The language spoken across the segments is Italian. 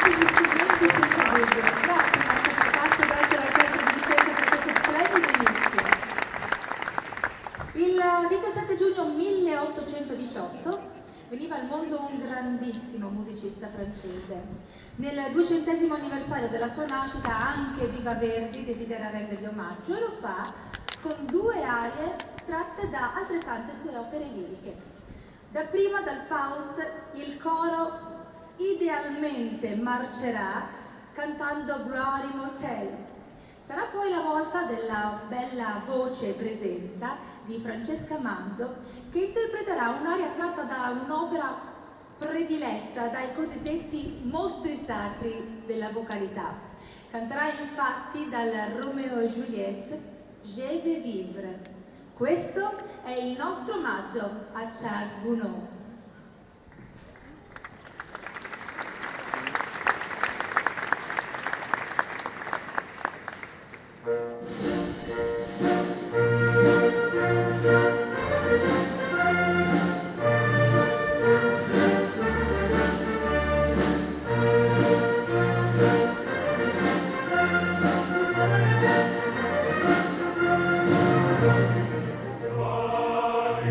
gli strumenti senza dubbio. Grazie maestro Picasso, grazie all'Orchestra di Vicenza per questo splendido inizio. Il 17 giugno 1818 veniva al mondo un grandissimo musicista francese. Nel 200° anniversario della sua nascita anche Viva Verdi desidera rendergli omaggio e lo fa con 2 arie tratte da altrettante sue opere liriche. Dapprima dal Faust il coro idealmente marcerà cantando Gloire immortelle. Sarà poi la volta della bella voce e presenza di Francesca Manzo, che interpreterà un'aria tratta da un'opera prediletta dai cosiddetti mostri sacri della vocalità. Canterà infatti dal Romeo e Juliette Je vais vivre. Questo è il nostro omaggio a Charles Gounod. Gloire,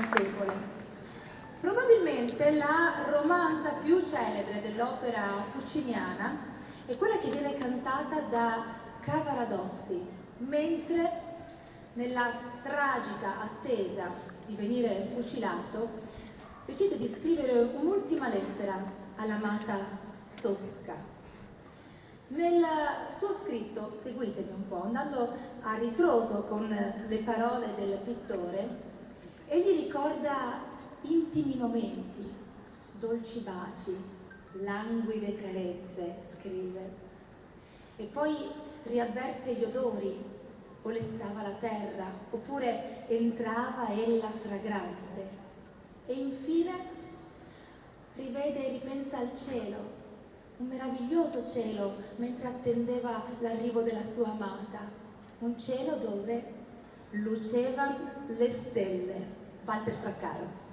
notevole. Probabilmente la romanza più celebre dell'opera pucciniana è quella che viene cantata da Cavaradossi, mentre nella tragica attesa di venire fucilato decide di scrivere un'ultima lettera all'amata Tosca. Nel suo scritto, seguitemi un po', andando a ritroso con le parole del pittore, egli ricorda intimi momenti, dolci baci, languide carezze, scrive, e poi riavverte gli odori, olezzava la terra, oppure entrava ella fragrante, e infine rivede e ripensa al cielo, un meraviglioso cielo, mentre attendeva l'arrivo della sua amata, un cielo dove lucevano le stelle. Walter Fraccaro.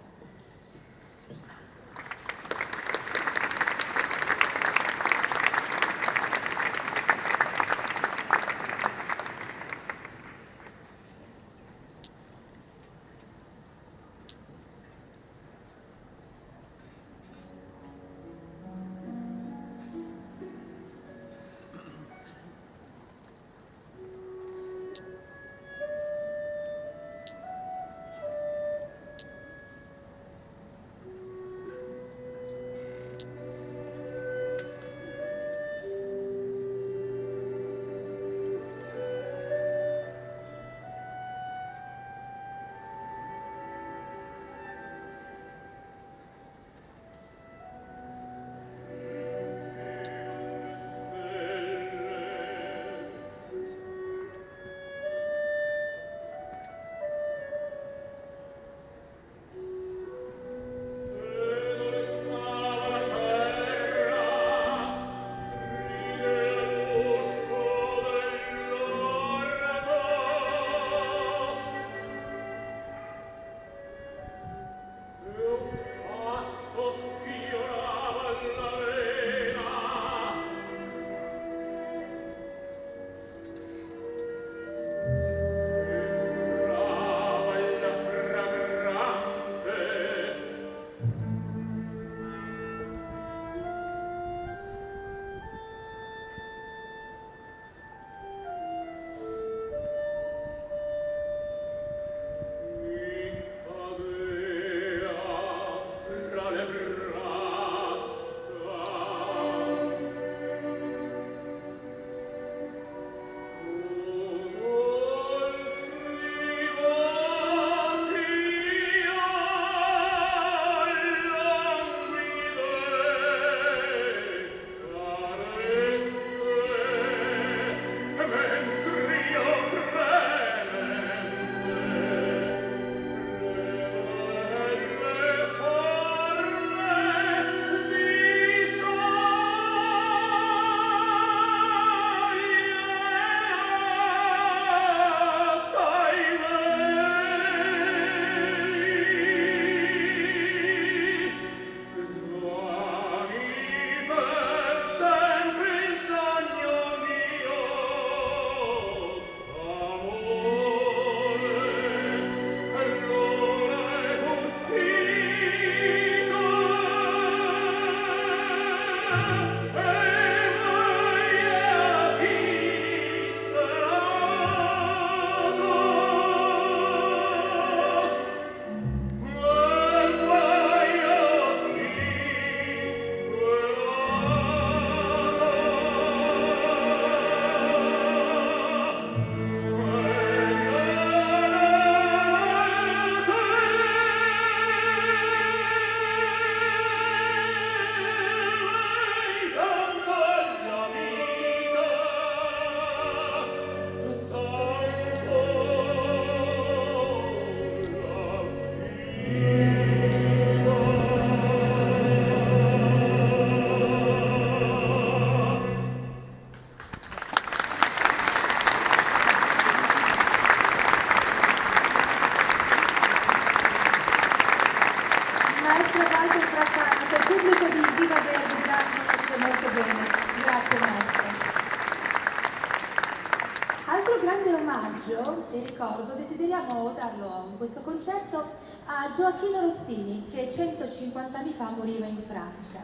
omaggio e ricordo desideriamo darlo in questo concerto a Gioachino Rossini, che 150 anni fa moriva in Francia.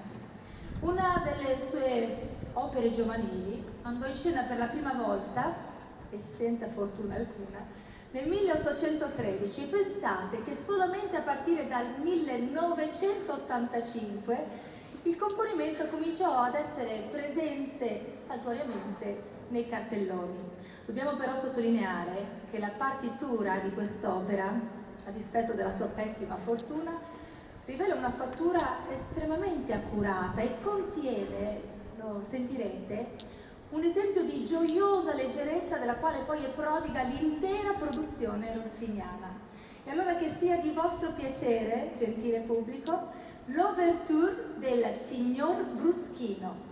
Una delle sue opere giovanili andò in scena per la prima volta, e senza fortuna alcuna, nel 1813, e pensate che solamente a partire dal 1985 il componimento cominciò ad essere presente saltuariamente nei cartelloni. Dobbiamo però sottolineare che la partitura di quest'opera, a dispetto della sua pessima fortuna, rivela una fattura estremamente accurata e contiene, lo sentirete, un esempio di gioiosa leggerezza della quale poi è prodiga l'intera produzione rossiniana. E allora che sia di vostro piacere, gentile pubblico, l'ouverture del Signor Bruschino.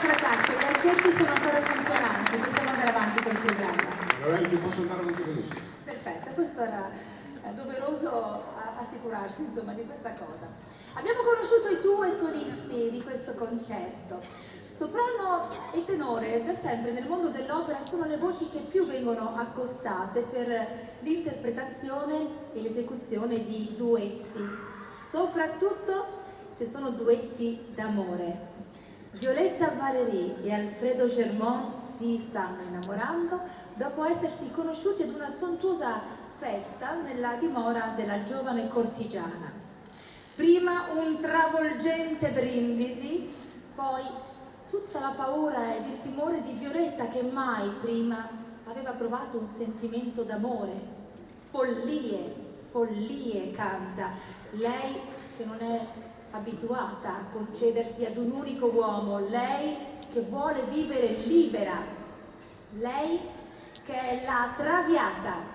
fracassa, gli archetti sono ancora funzionanti, possiamo andare avanti col programma. Veramente posso andare avanti benissimo. Perfetto, questo era doveroso assicurarsi insomma di questa cosa. Abbiamo conosciuto i due solisti di questo concerto. Soprano e tenore da sempre nel mondo dell'opera sono le voci che più vengono accostate per l'interpretazione e l'esecuzione di duetti, soprattutto se sono duetti d'amore. Violetta Valéry e Alfredo Germont si stanno innamorando dopo essersi conosciuti ad una sontuosa festa nella dimora della giovane cortigiana. Prima un travolgente brindisi, poi tutta la paura ed il timore di Violetta che mai prima aveva provato un sentimento d'amore. Follie, follie canta, lei che non è abituata a concedersi ad un unico uomo, lei che vuole vivere libera, lei che è la Traviata.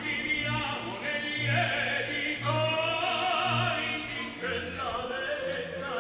Viviamo negli editori, che la bellezza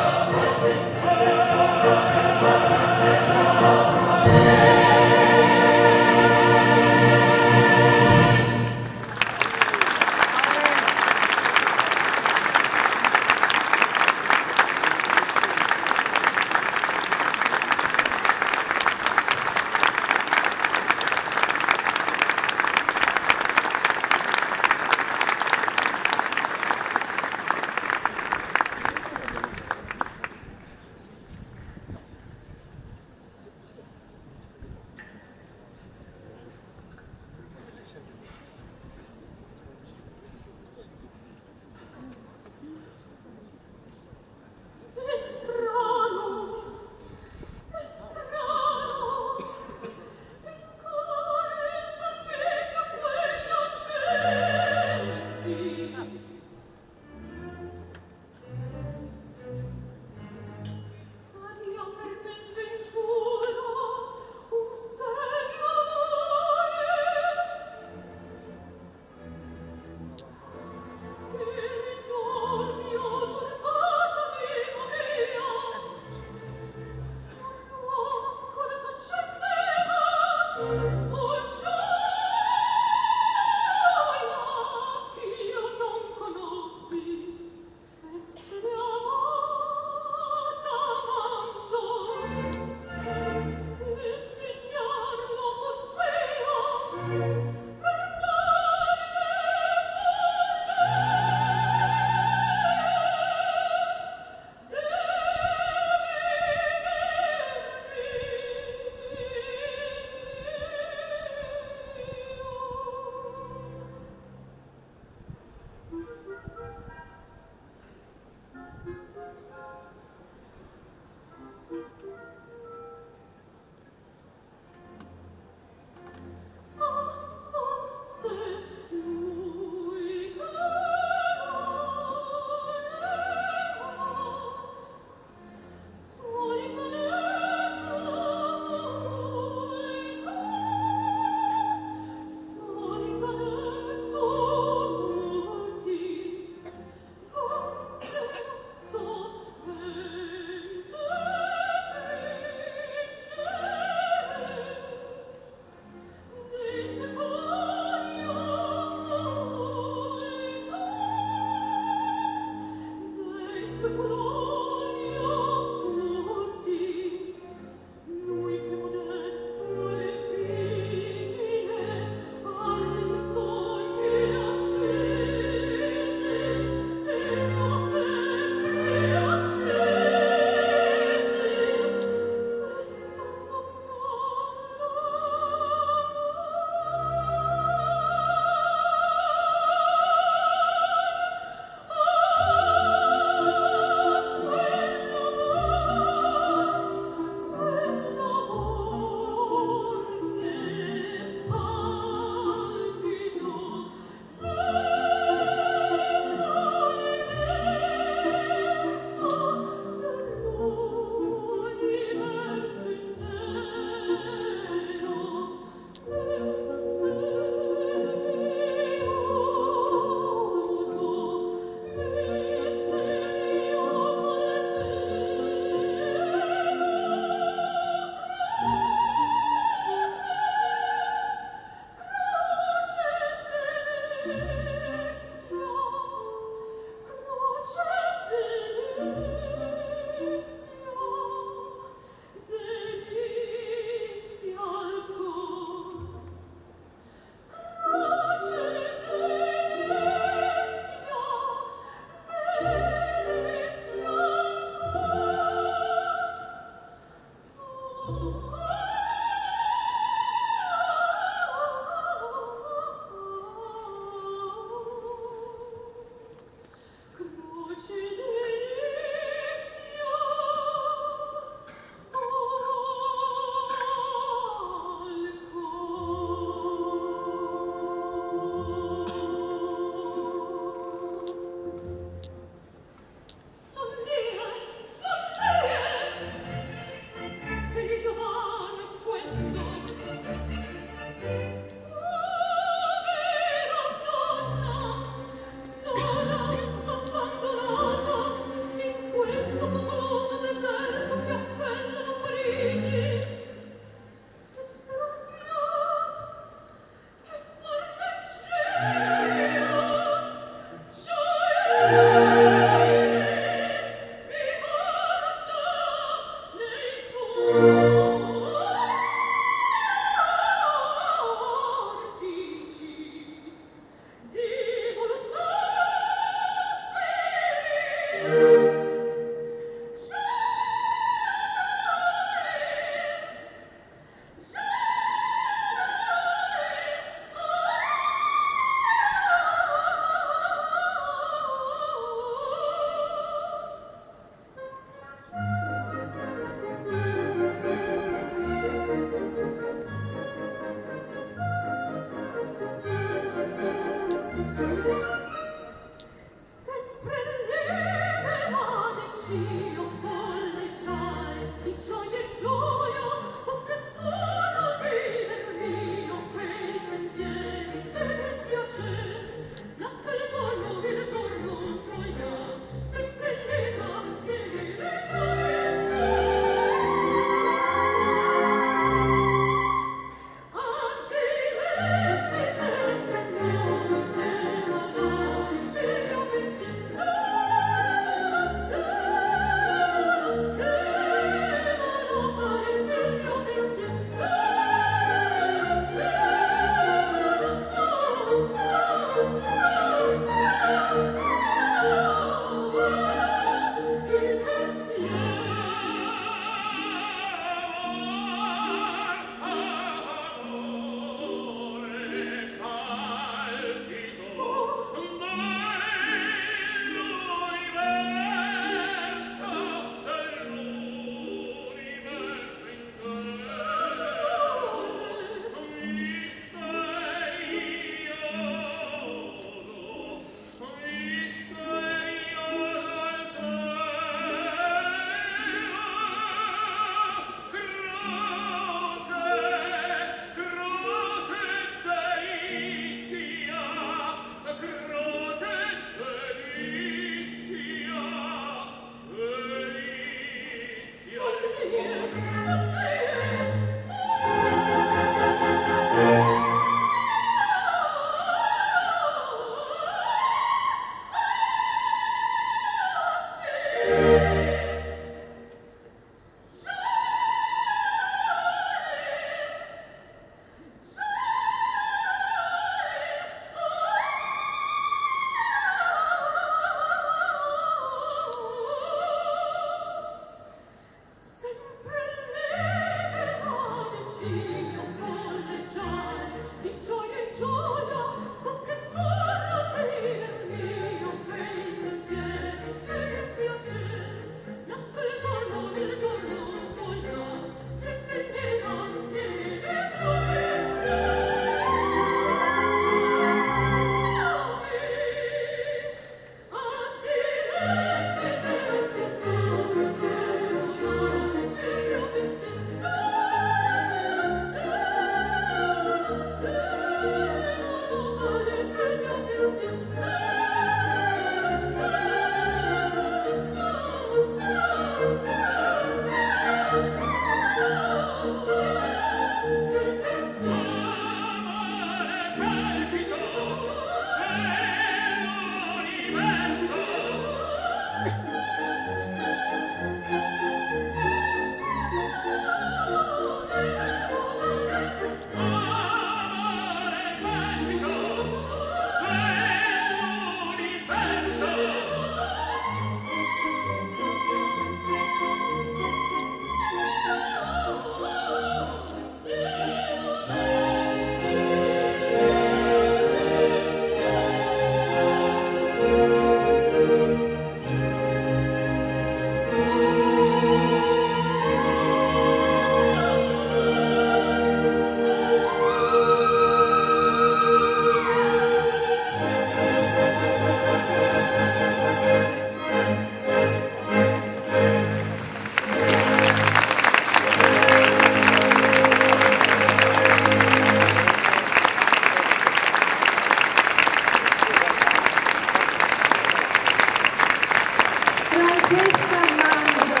Francesca Manzo.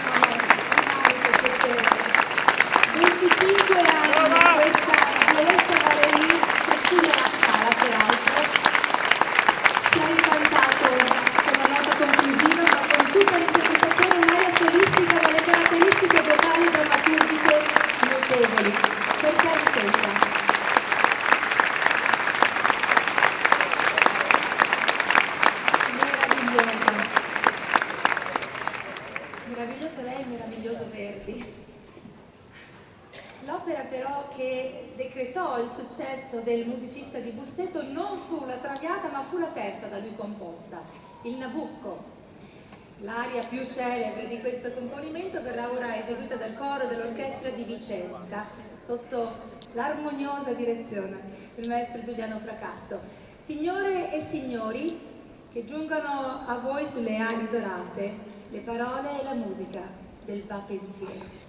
No, 25 anni questa Violetta Varelli, che studia alla Scala peraltro, ci ha incantato con la nota conclusiva, ma con tutta l'interpretazione un'aria solistica dalle caratteristiche vocali drammaturgiche notevoli. Per te Ricetta. Meravigliosa lei, meraviglioso Verdi. L'opera però che decretò il successo del musicista di Busseto non fu la Traviata, ma fu la terza da lui composta, il Nabucco. L'aria più celebre di questo componimento verrà ora eseguita dal coro dell'Orchestra di Vicenza sotto l'armoniosa direzione del maestro Giuliano Fracasso. Signore e signori, che giungano a voi sulle ali dorate le parole e la musica del Va Pensiero.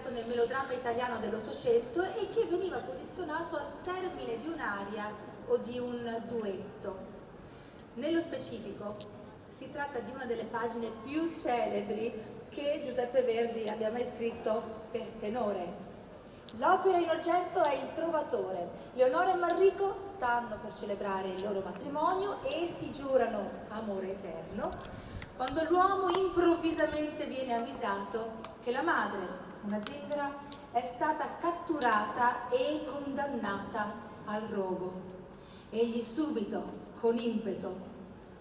inserivato nel melodramma italiano dell'Ottocento e che veniva posizionato al termine di un'aria o di un duetto. Nello specifico si tratta di una delle pagine più celebri che Giuseppe Verdi abbia mai scritto per tenore. L'opera in oggetto è Il Trovatore. Leonora e Manrico stanno per celebrare il loro matrimonio e si giurano amore eterno quando l'uomo improvvisamente viene avvisato che la madre, una zingara, è stata catturata e condannata al rogo. Egli subito, con impeto,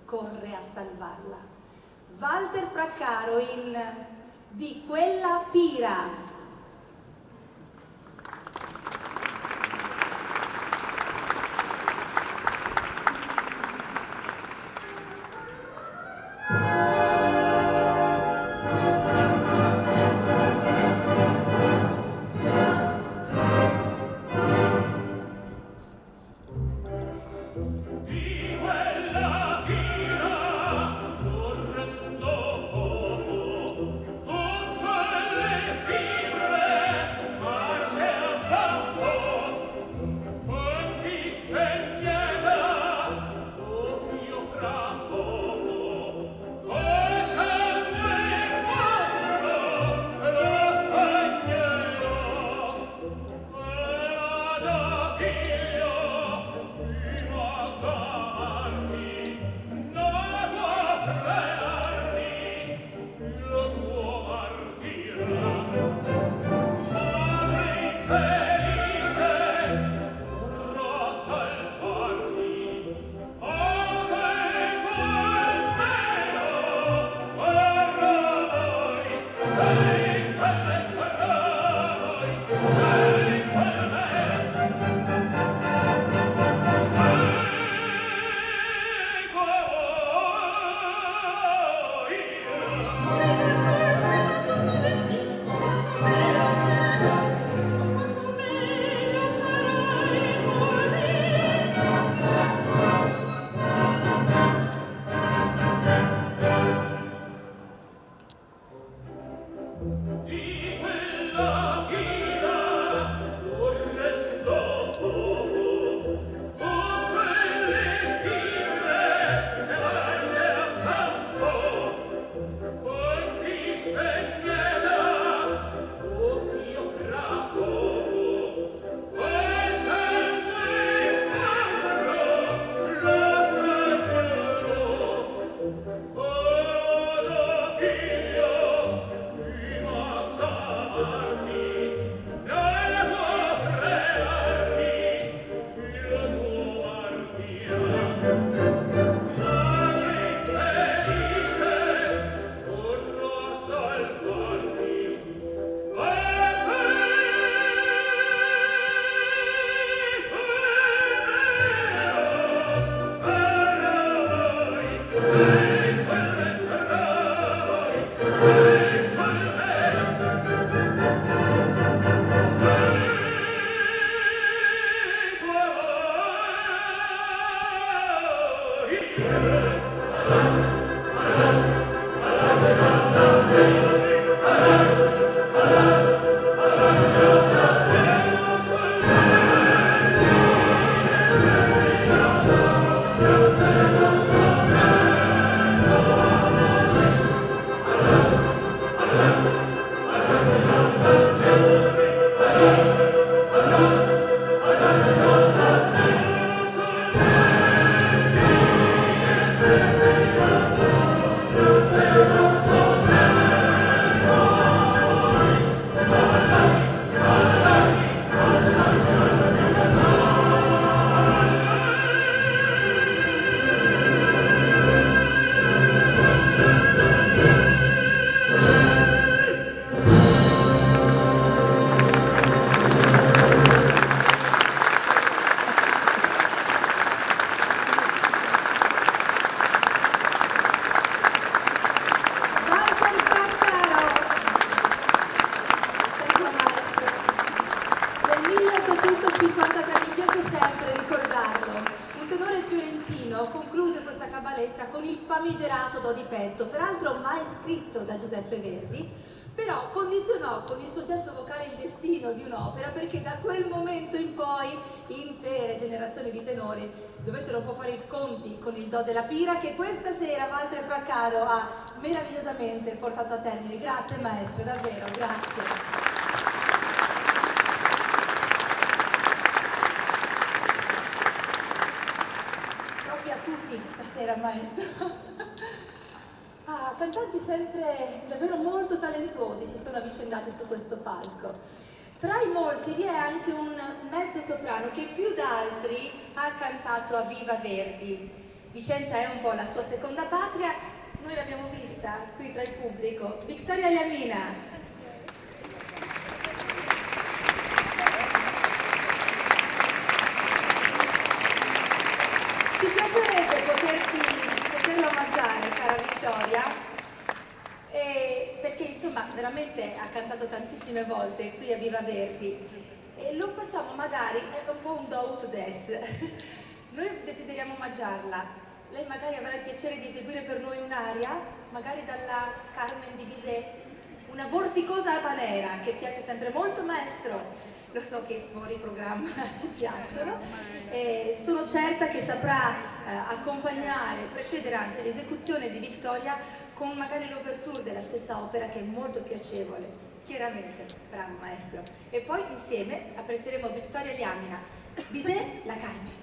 corre a salvarla. Walter Fraccaro in Di quella pira. però condizionò con il suo gesto vocale il destino di un'opera, perché da quel momento in poi intere generazioni di tenori dovettero un po' fare i conti con il do della pira che questa sera Walter Fraccaro ha meravigliosamente portato a termine. Grazie maestro, davvero, grazie. A tutti stasera, maestro. Cantanti sempre davvero molto talentuosi si sono avvicendati su questo palco. Tra i molti vi è anche un mezzo soprano che più da altri ha cantato a Viva Verdi. Vicenza è un po' la sua seconda patria, noi l'abbiamo vista qui tra il pubblico. Victoria Yamina. Ci piacerebbe poterla omaggiare, cara Vittoria, perché insomma veramente ha cantato tantissime volte qui a Viva Verdi e lo facciamo magari, è un po' un do ut des. Noi desideriamo omaggiarla, lei magari avrà il piacere di eseguire per noi un'aria, magari dalla Carmen di Bizet, una vorticosa habanera che piace sempre molto, maestro. Lo so che fuori programma ci piacciono e sono certa che saprà accompagnare, precedere anzi l'esecuzione di Victoria con magari l'ouverture della stessa opera che è molto piacevole. Chiaramente, bravo maestro. E poi insieme apprezzeremo Victoria Yamina, Bizet, la Carmen.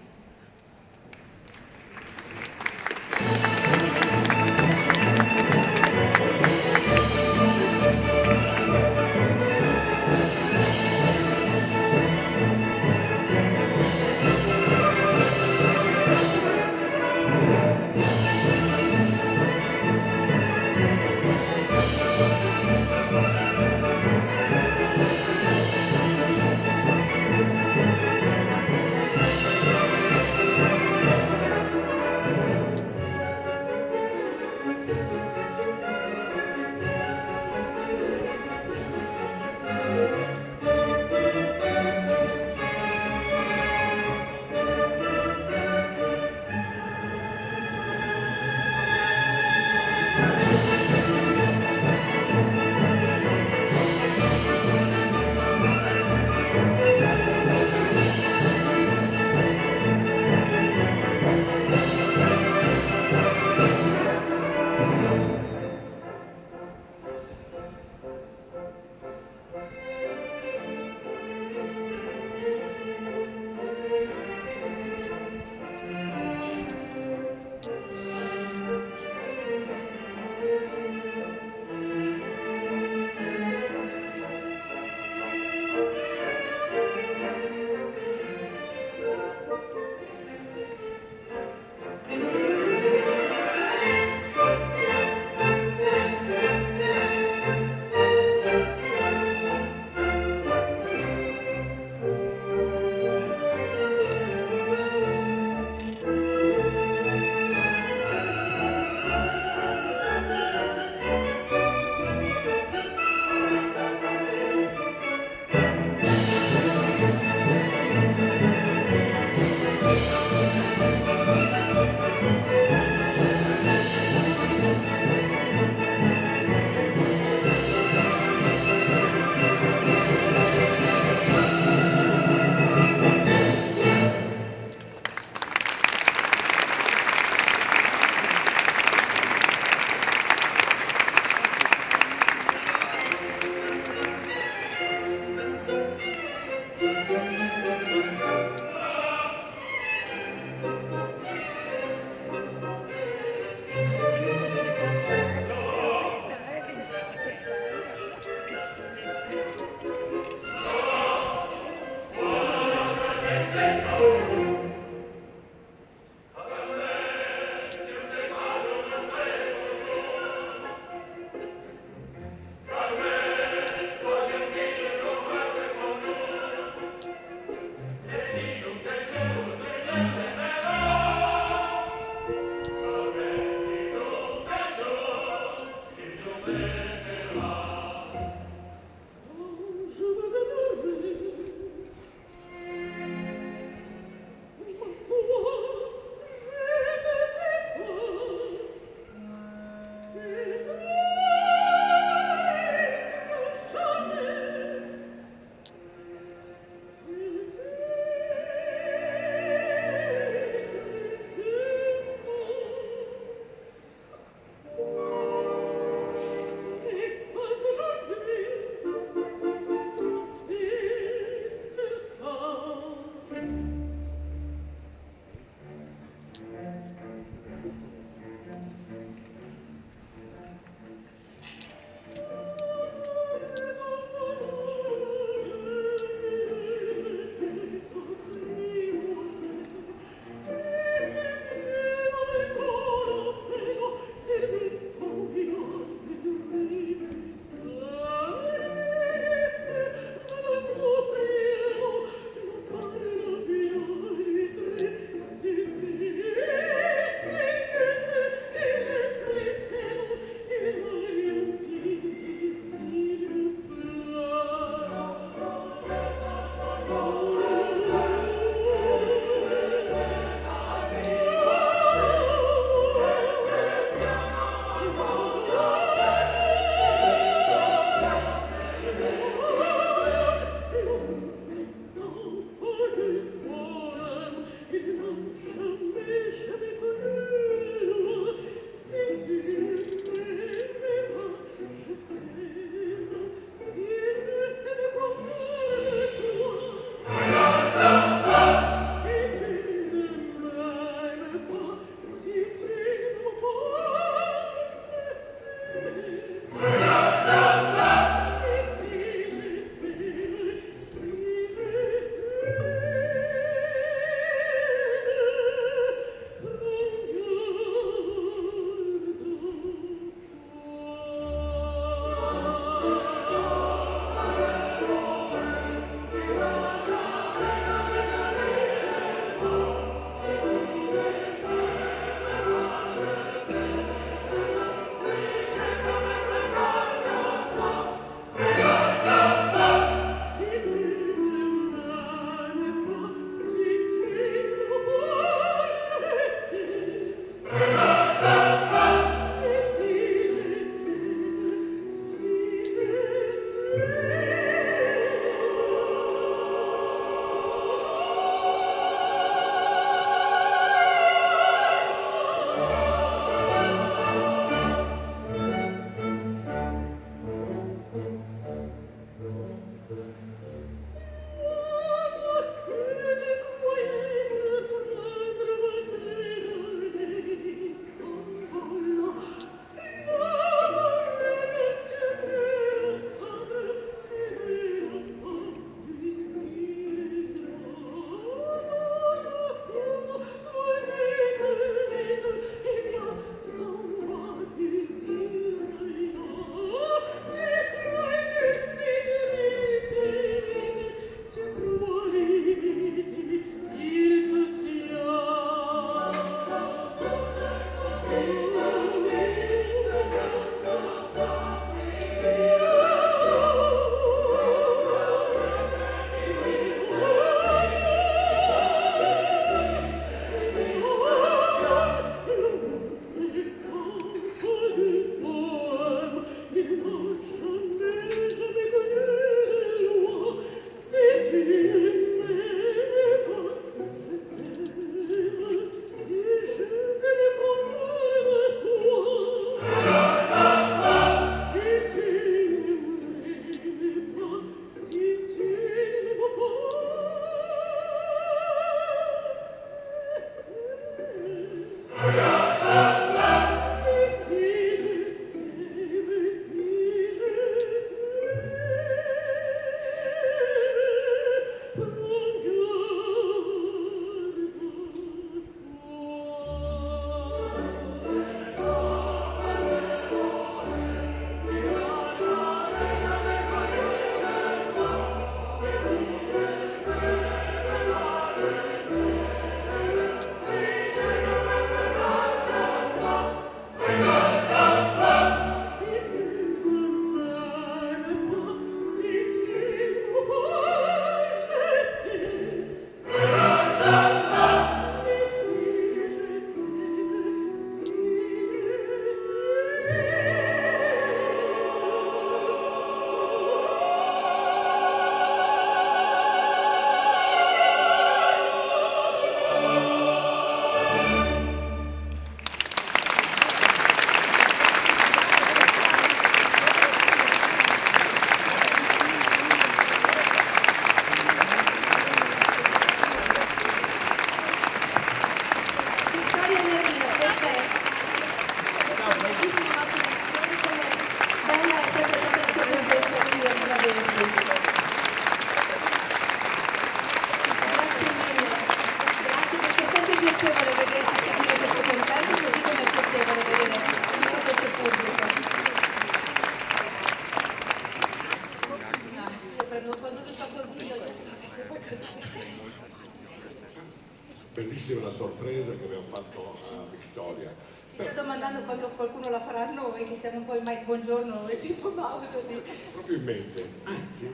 Bellissima la sorpresa che abbiamo fatto a Victoria. Si sta domandando quando qualcuno la farà a noi, che siamo poi Mike Buongiorno e Pippo Baudo. Proprio in mente. Anzi,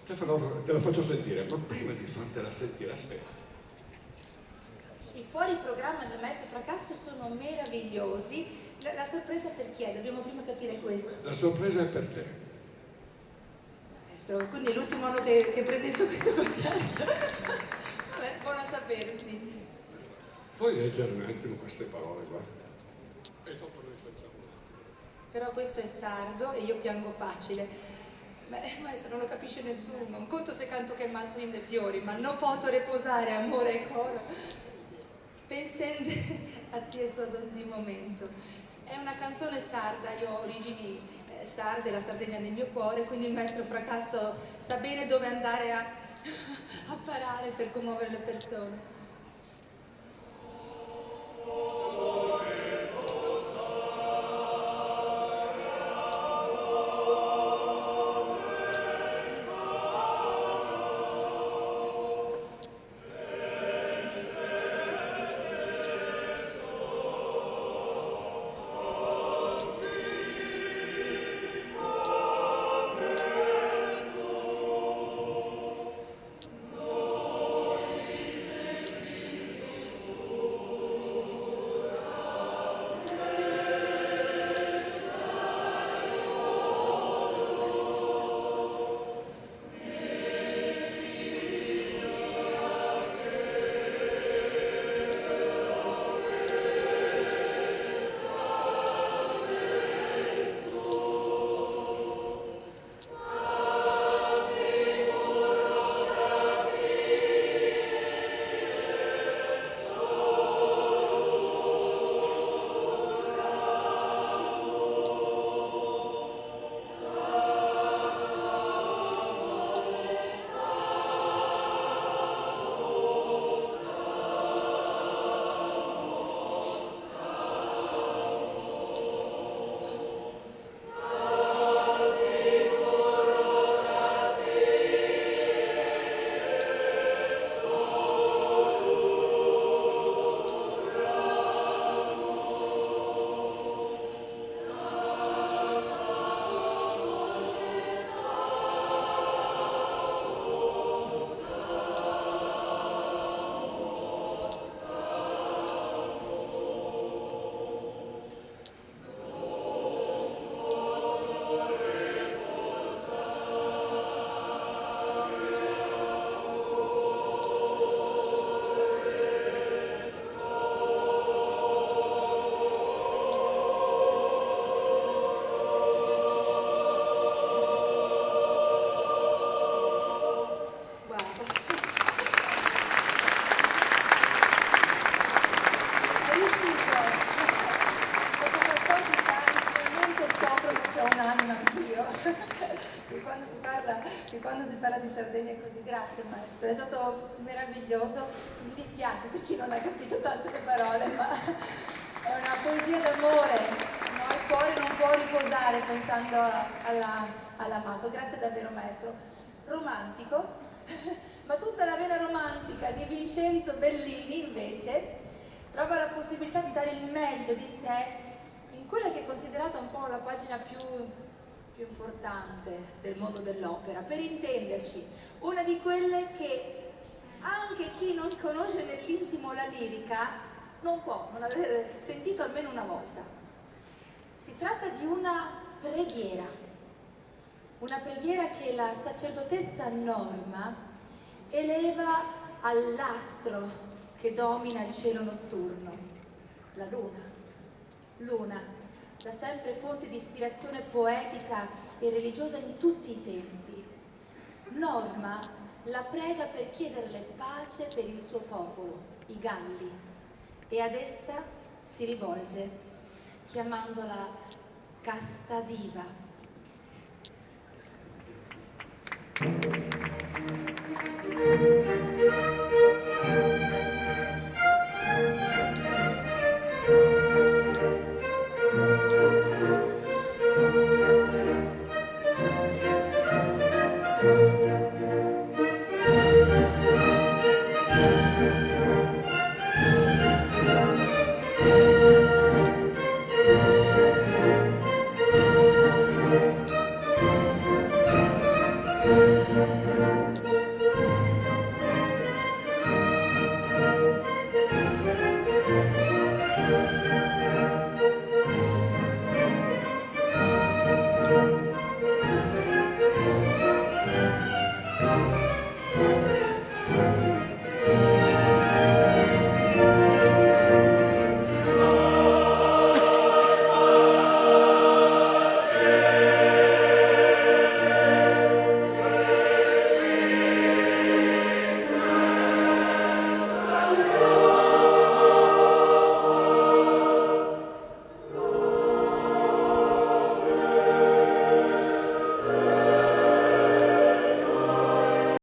te la faccio sentire, ma prima di fartela sentire, aspetta. I fuori programma del Maestro Fracasso sono meravigliosi. La sorpresa per chi è? Dobbiamo prima capire questo. La sorpresa è per te. Maestro, quindi è l'ultimo anno che presento questo concerto. Vabbè, buono a sapersi. Puoi leggere un attimo queste parole qua? E dopo noi facciamo. Però questo è sardo e io piango facile. Beh, maestro, non lo capisce nessuno. Un conto se canto che masso in dei fiori, ma non posso riposare amore e coro. Pensende a te d'ogni momento. È una canzone sarda, io ho origini sarde, la Sardegna nel mio cuore, quindi il Maestro Fracasso sa bene dove andare a parare per commuovere le persone. Grazie maestro, è stato meraviglioso. Mi dispiace per chi non ha capito tante le parole, ma è una poesia d'amore, no? Il cuore non può riposare pensando all'amato. Grazie davvero maestro. Romantico, ma tutta la vena romantica di Vincenzo Bellini invece trova la possibilità di dare il meglio di sé in quella che è considerata un po' la pagina più importante del mondo dell'opera, per intenderci, una di quelle che anche chi non conosce nell'intimo la lirica non può non aver sentito almeno una volta. Si tratta di una preghiera che la sacerdotessa Norma eleva all'astro che domina il cielo notturno, la luna. Luna, da sempre fonte di ispirazione poetica e religiosa in tutti i tempi. Norma la prega per chiederle pace per il suo popolo, i Galli, e ad essa si rivolge chiamandola casta diva. Oh